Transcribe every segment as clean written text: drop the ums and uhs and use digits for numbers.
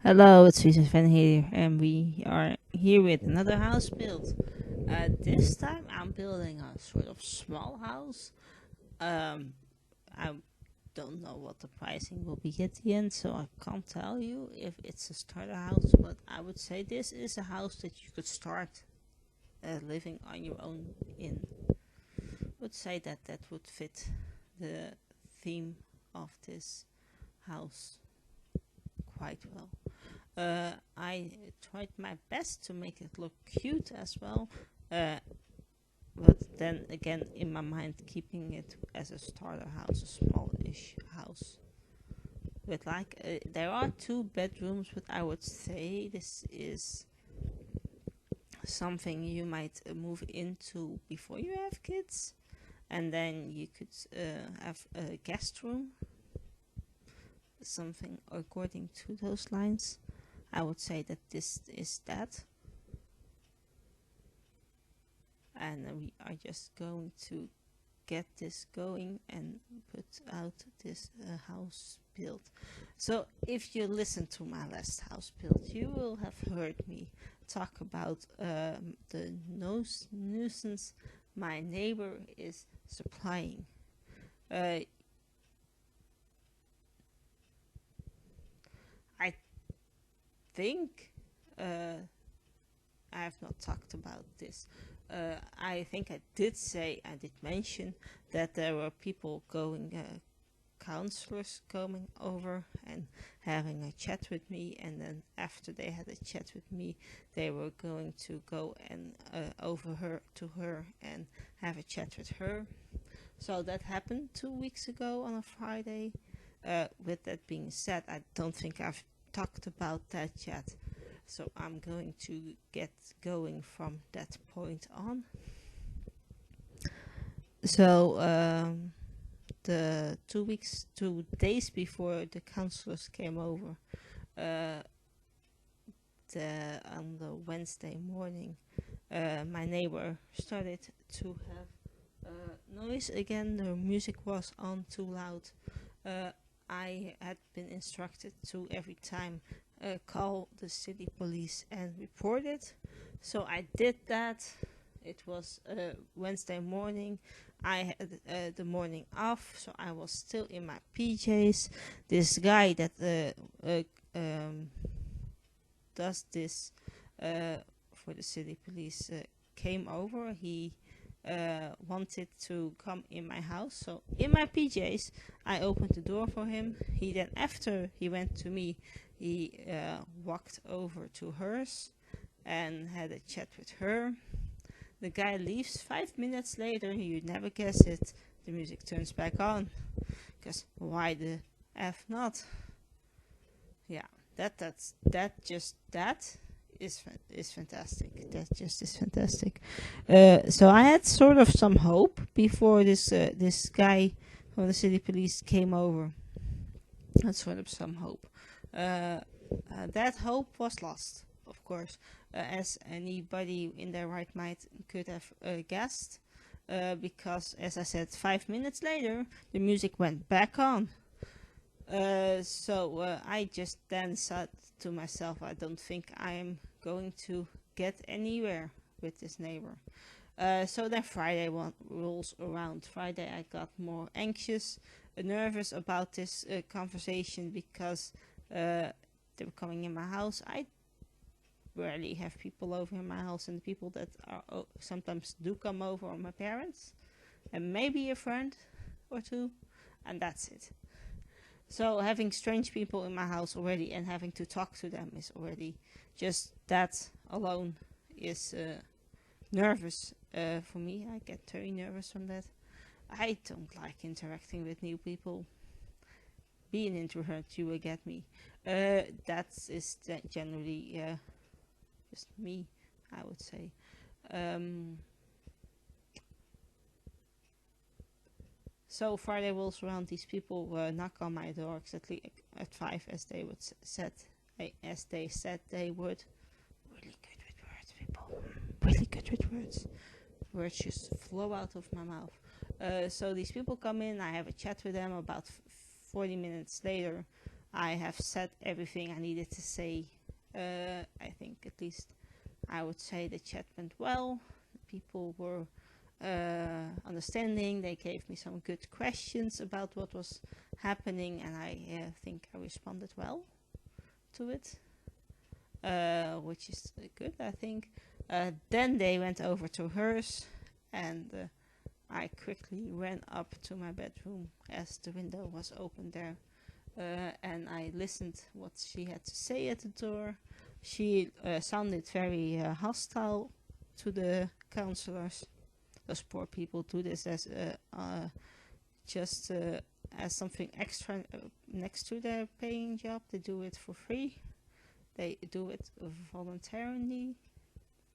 Hello, it's Susan Van here, and we are here with another house build. This time I'm building a sort of small house. Um, I don't know what the pricing will be at the end, so I can't tell you if it's a starter house, but I would say this is a house that you could start living on your own in. I would say that that would fit the theme of this house quite well. I tried my best to make it look cute as well, uh, but then again, in my mind, keeping it as a starter house, a smallish house. With there are two bedrooms, but I would say this is something you might move into before you have kids, and then you could have a guest room, something according to those lines. I would say that this is that. And we are just going to get this going and put out this house build. So if you listen to my last house build, you will have heard me talk about the nuisance my neighbor is supplying. uh, I think I have not talked about this. I think I did mention that there were people counselors coming over and having a chat with me, and then after they had a chat with me, they were going to go and over her to her and have a chat with her. So that happened 2 weeks ago on a Friday. With that being said, I don't think I've talked about that yet. So I'm going to get going from that point on. So the 2 days before the counselors came over, uh, on the Wednesday morning, my neighbor started to have noise again. The music was on too loud. Uh, I had been instructed to every time call the city police and report it. So I did that. It was Wednesday morning. I had the morning off, so I was still in my PJs. This guy that does this for the city police came over. He wanted to come in my house, so in my PJs, I opened the door for him. He then, after he went to me, he walked over to hers and had a chat with her. The guy leaves. 5 minutes later, you'd never guess it, the music turns back on. Because why the F not? Yeah, that is fantastic. That just is fantastic. So I had sort of some hope before this guy from the city police came over. Had sort of some hope. That hope was lost, of course, as anybody in their right mind could have guessed. Because, as I said, 5 minutes later, the music went back on. So I just then said to myself, I don't think I'm going to get anywhere with this neighbor. So then Friday rolls around. Friday I got more anxious, nervous about this conversation because they were coming in my house. I rarely have people over in my house, and the people that are sometimes do come over are my parents and maybe a friend or two, and that's it. So having strange people in my house already and having to talk to them is already just that alone is nervous for me. I get very nervous from that. I don't like interacting with new people. Be an introvert, you will get me. That is generally just me, I would say. Um, so Friday rolls around. These people knock on my door exactly at 5, as they would as they said they would. Really good with words, people. Really good with words. Words just flow out of my mouth. So these people come in. I have a chat with them. About 40 minutes later, I have said everything I needed to say. I think at least I would say the chat went well. People were understanding. They gave me some good questions about what was happening, and I think I responded well to it, which is good, I think. Then they went over to hers, and I quickly ran up to my bedroom as the window was open there, and I listened what she had to say at the door. She sounded very hostile to the counselors. Those poor people do this as just as something extra next to their paying job. They do it for free. They do it voluntarily.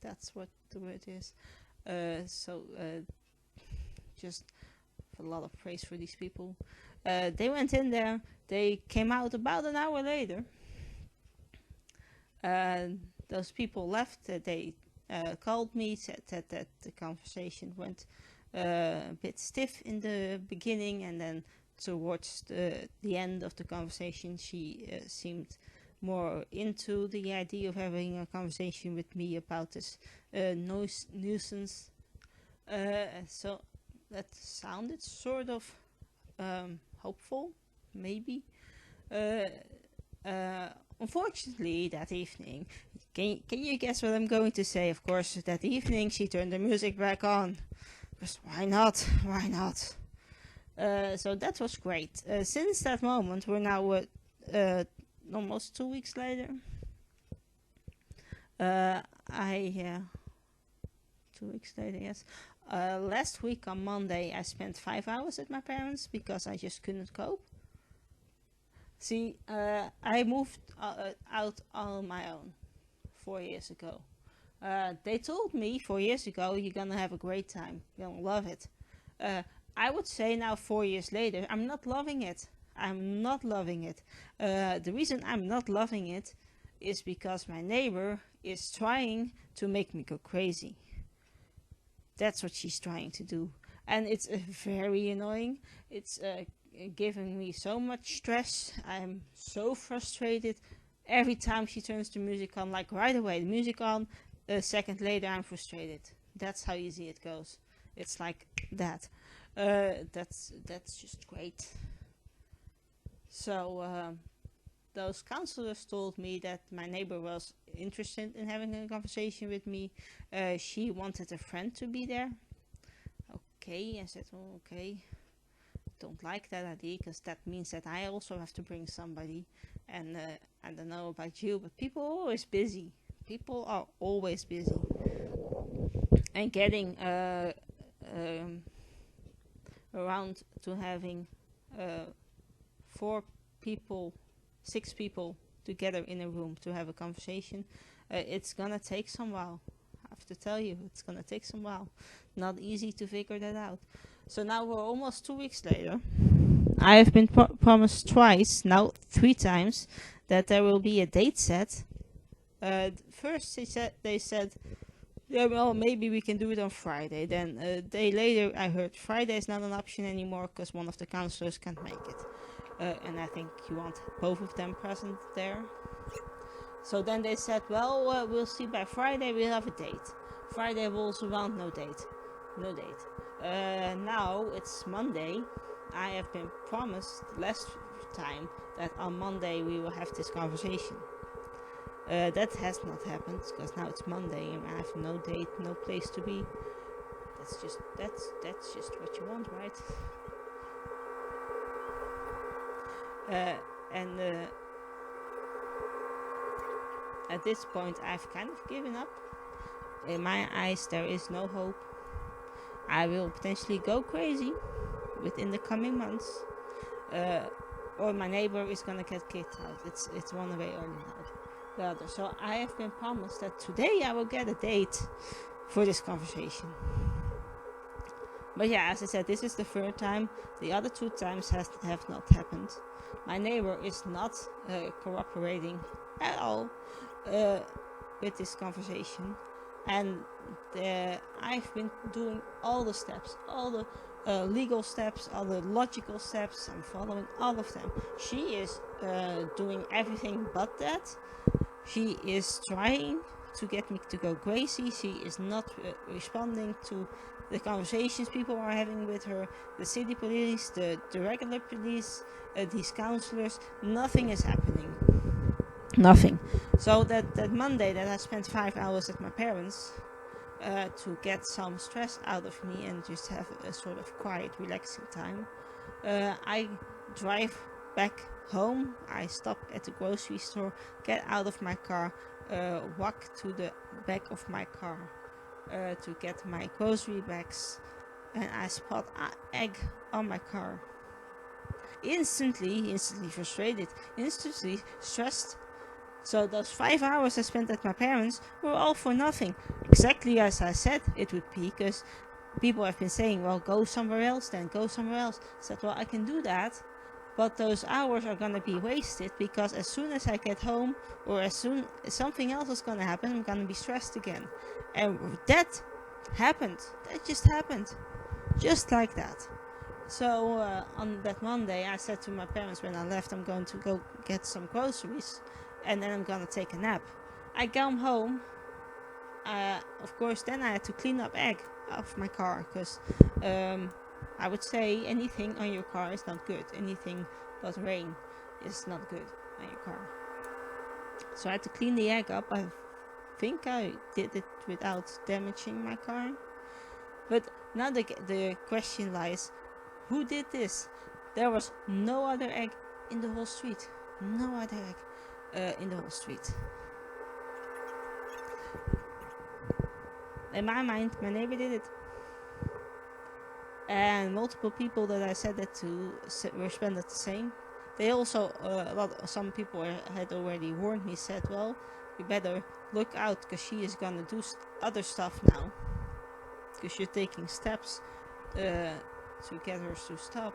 That's what the word is. Just a lot of praise for these people. They went in there. They came out about an hour later. Those people left. They called me, said that the conversation went a bit stiff in the beginning, and then towards the end of the conversation she seemed more into the idea of having a conversation with me about this noise nuisance. So that sounded sort of hopeful, maybe. Unfortunately, that evening, can you guess what I'm going to say? Of course, that evening she turned the music back on. Because why not? Why not? So that was great. Since that moment, we're now almost 2 weeks later. 2 weeks later, yes. Last week on Monday, I spent 5 hours at my parents because I just couldn't cope. See, I moved out on my own 4 years ago. They told me 4 years ago, you're gonna have a great time. You're gonna love it. I would say now 4 years later, I'm not loving it. I'm not loving it. The reason I'm not loving it is because my neighbor is trying to make me go crazy. That's what she's trying to do. And it's very annoying. It's giving me so much stress. I'm so frustrated. Every time she turns the music on, like right away, the music on, a second later I'm frustrated. That's how easy it goes. It's like that. That's just great. So those counselors told me that my neighbor was interested in having a conversation with me. She wanted a friend to be there. Okay, I said, oh, okay. Don't like that idea because that means that I also have to bring somebody. And I don't know about you, but people are always busy. People are always busy. And getting around to having 6 people together in a room to have a conversation, it's gonna take some while. I have to tell you, it's gonna take some while. Not easy to figure that out. So now we're almost 2 weeks later. I have been promised twice, now 3 times, that there will be a date set. First they said, yeah, well, maybe we can do it on Friday. Then a day later I heard Friday is not an option anymore because one of the counselors can't make it. And I think you want both of them present there. So then they said, well, we'll see by Friday, we'll have a date. Friday rolls around, no date. No date. Now it's Monday. I have been promised last time that on Monday we will have this conversation. That has not happened because now it's Monday and I have no date, no place to be. That's just what you want, right? At this point I've kind of given up. In my eyes there is no hope. I will potentially go crazy within the coming months, or my neighbor is gonna get kicked out. It's one way or the other. So I have been promised that today I will get a date for this conversation. But yeah, as I said, this is the 3rd time. The other 2 times have not happened. My neighbor is not cooperating at all with this conversation. and I've been doing all the steps, all the legal steps, all the logical steps. I'm following all of them. She is doing everything but that. She is trying to get me to go crazy. She is not responding to the conversations people are having with her, the city police, the regular police, these counselors. Nothing is happening. Nothing. So that Monday that I spent 5 hours at my parents' to get some stress out of me and just have a sort of quiet, relaxing time, I drive back home. I stop at the grocery store, get out of my car, walk to the back of my car to get my grocery bags, and I spot an egg on my car. Instantly frustrated, instantly stressed. So those 5 hours I spent at my parents were all for nothing. Exactly as I said it would be, because people have been saying, well, go somewhere else then, go somewhere else. I said, well, I can do that, but those hours are gonna be wasted, because as soon as I get home, or as soon as something else is gonna happen, I'm gonna be stressed again. And that happened. That just happened. Just like that. So on that Monday, I said to my parents when I left, I'm going to go get some groceries, and then I'm gonna take a nap. I come home. Of course, then I had to clean up egg off my car, because I would say anything on your car is not good. Anything but rain is not good on your car. So I had to clean the egg up. I think I did it without damaging my car. But now the question lies, who did this? There was no other egg in the whole street. No other egg in the whole street. In my mind, my neighbor did it. And multiple people that I said that to responded the same. They also, some people had already warned me, said, well, you better look out, because she is gonna do other stuff now. Because you're taking steps to get her to stop.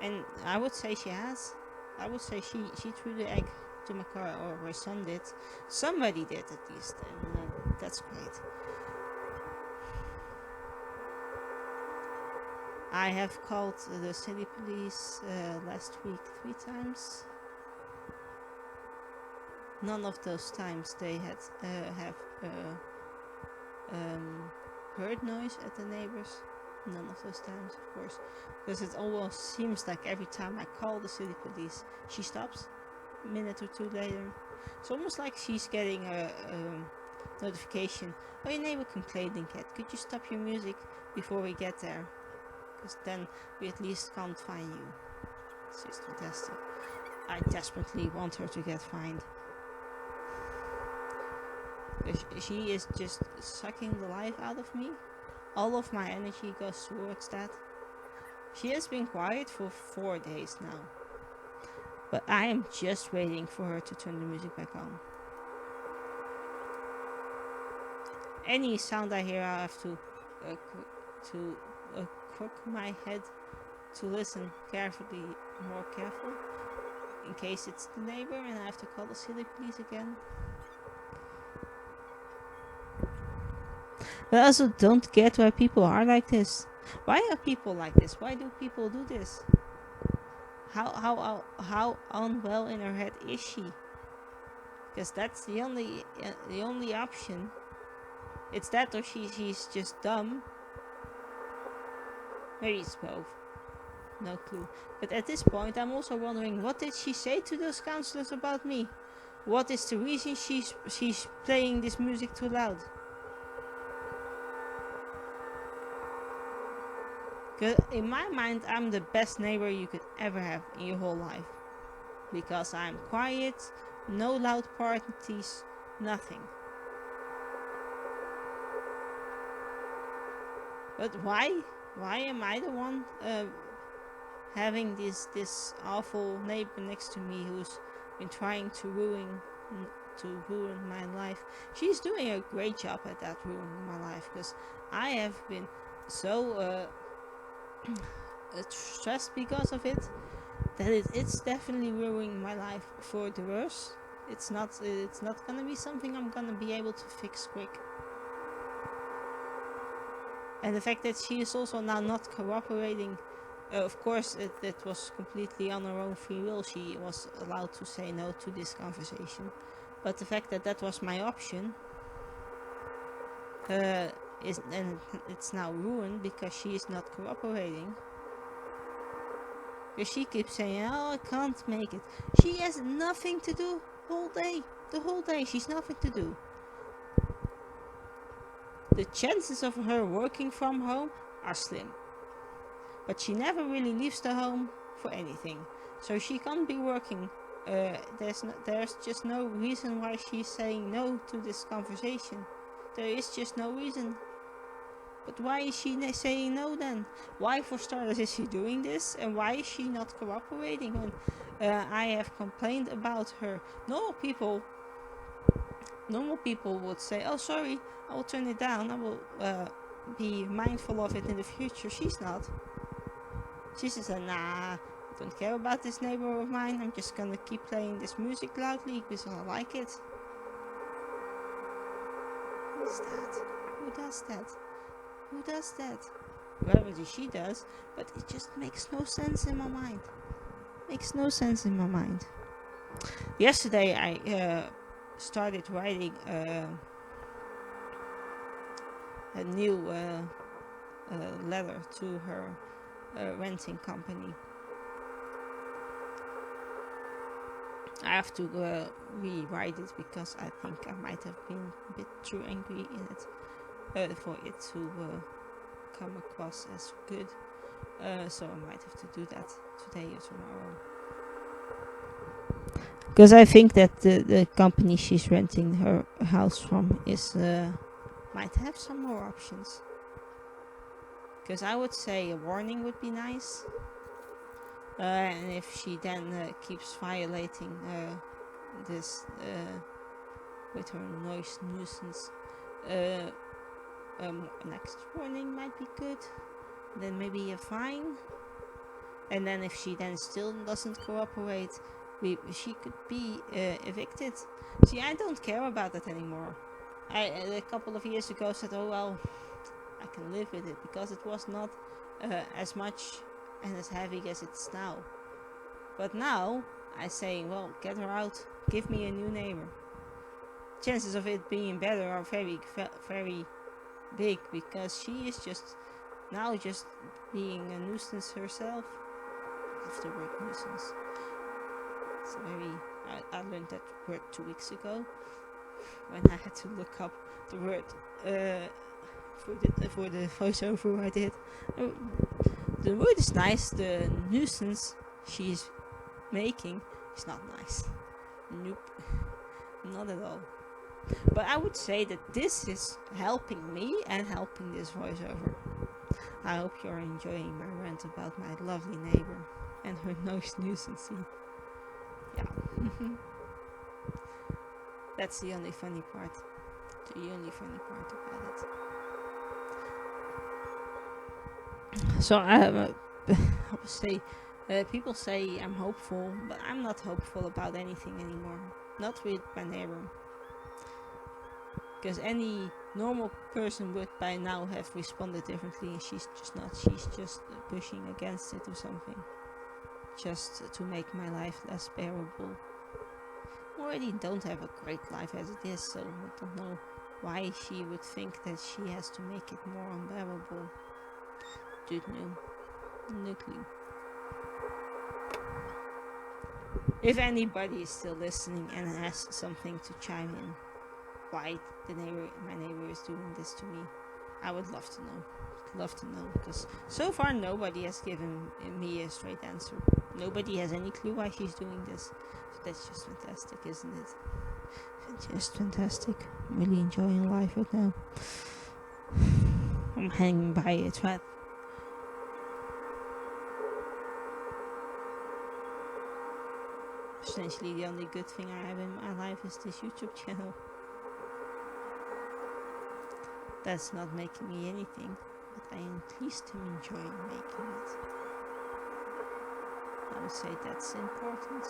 And I would say she has. I would say she threw the egg to my car, or my son did. Somebody did at least, and that's great. I have called the city police last week 3 times. None of those times they had heard noise at the neighbors. None of those times, of course, because it almost seems like every time I call the city police, she stops a minute or 2 later. It's almost like she's getting a notification. Oh, your neighbor complaining, cat. Could you stop your music before we get there? Because then we at least can't find you. It's just fantastic. I desperately want her to get fined. She is just sucking the life out of me. All of my energy goes towards that. She has been quiet for 4 days now. But I am just waiting for her to turn the music back on. Any sound I hear, I have to crook my head to listen carefully, more careful, in case it's the neighbor and I have to call the city police again. But I also don't get why people are like this. Why are people like this? Why do people do this? How unwell in her head is she? Because that's the only option. It's that, or she's just dumb. Maybe it's both. No clue. But at this point, I'm also wondering, what did she say to those counselors about me? What is the reason she's playing this music too loud? In my mind, I'm the best neighbor you could ever have in your whole life. Because I'm quiet, no loud parties, nothing. But why? Why am I the one having this awful neighbor next to me who's been trying to ruin my life? She's doing a great job at that, ruining my life, because I have been so stressed because of it, that it's definitely ruining my life for the worse. It's not gonna be something I'm gonna be able to fix quick. And the fact that she is also now not cooperating, of course, it was completely on her own free will. She was allowed to say no to this conversation. But the fact that that was my option, and it's now ruined because she is not cooperating. Because she keeps saying, "Oh, I can't make it." She has nothing to do whole day. The whole day, she's nothing to do. The chances of her working from home are slim. But she never really leaves the home for anything. So she can't be working. There's just no reason why she's saying no to this conversation. There is just no reason. But why is she saying no then? Why, for starters, is she doing this? And why is she not cooperating when I have complained about her? Normal people would say, "Oh, sorry, I will turn it down. I will be mindful of it in the future." She's not. She says, "Nah, I don't care about this neighbor of mine. I'm just gonna keep playing this music loudly because I like it." Who's that? Who does that? Who does that? Whatever she does, but it just makes no sense in my mind. Makes no sense in my mind. Yesterday I started writing a new letter to her renting company. I have to rewrite it because I think I might have been a bit too angry in it for it to come across as good. So I might have to do that today or tomorrow. Because I think that the company she's renting her house from is might have some more options. Because I would say a warning would be nice. And if she then keeps violating this with her noise nuisance, next warning might be good. Then maybe a fine. And then if she then still doesn't cooperate, she could be evicted. See, I don't care about that anymore. I a couple of years ago said, "Oh well, I can live with it," because it was not as much and as heavy as it's now. But now I say, well, get her out, give me a new neighbor. Chances of it being better are very, very big because she is just now just being a nuisance herself. I love the word nuisance. It's very. I learned that word 2 weeks ago when I had to look up the word for the voiceover I did. The word is nice. The nuisance she's making is not nice. Nope, not at all. But I would say that this is helping me and helping this voiceover. I hope you're enjoying my rant about my lovely neighbor and her noise nuisance. Yeah. That's the only funny part. The only funny part about it. So I would say, people say I'm hopeful, but I'm not hopeful about anything anymore. Not with my neighbor. Because any normal person would by now have responded differently, and she's just not. She's just pushing against it or something. Just to make my life less bearable. I already don't have a great life as it is, so I don't know why she would think that she has to make it more unbearable. Dude, no clue. If anybody is still listening and has something to chime in, why my neighbor is doing this to me, I would love to know. Because so far nobody has given me a straight answer. Nobody has any clue why she's doing this. So that's just fantastic, isn't it? Just fantastic. I'm really enjoying life right now. I'm hanging by a thread. Essentially the only good thing I have in my life is this YouTube channel. That's not making me anything, but I at least am enjoying making it. I would say that's important.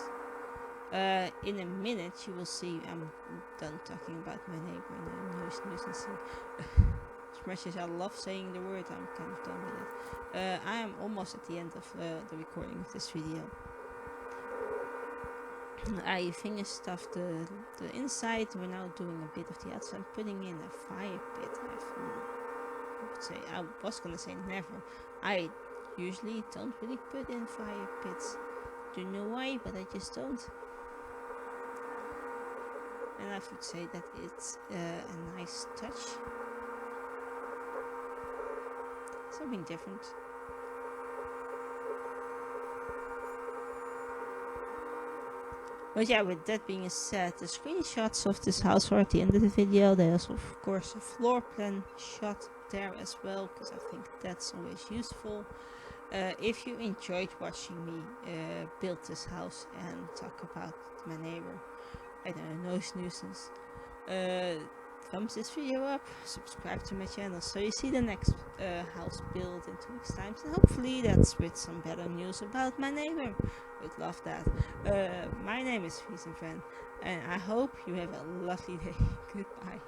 In a minute you will see I'm done talking about my neighbor and the noise nuisance. As much as I love saying the word, I'm kind of done with it. I am almost at the end of the recording of this video. I finished off the inside. We're now doing a bit of the outside. I'm putting in a fire pit. I was gonna say never. I usually don't really put in fire pits. Don't know why, but I just don't. And I would say that it's a nice touch. Something different. But yeah, with that being said, the screenshots of this house are at the end of the video. There's of course a floor plan shot there as well, because I think that's always useful. If you enjoyed watching me build this house and talk about my neighbor, I don't know, noise nuisance, thumbs this video up, subscribe to my channel so you see the next house build in 2 weeks time, and hopefully that's with some better news about my neighbor. Would love that. My name is Viesenfriend, and I hope you have a lovely day. Goodbye.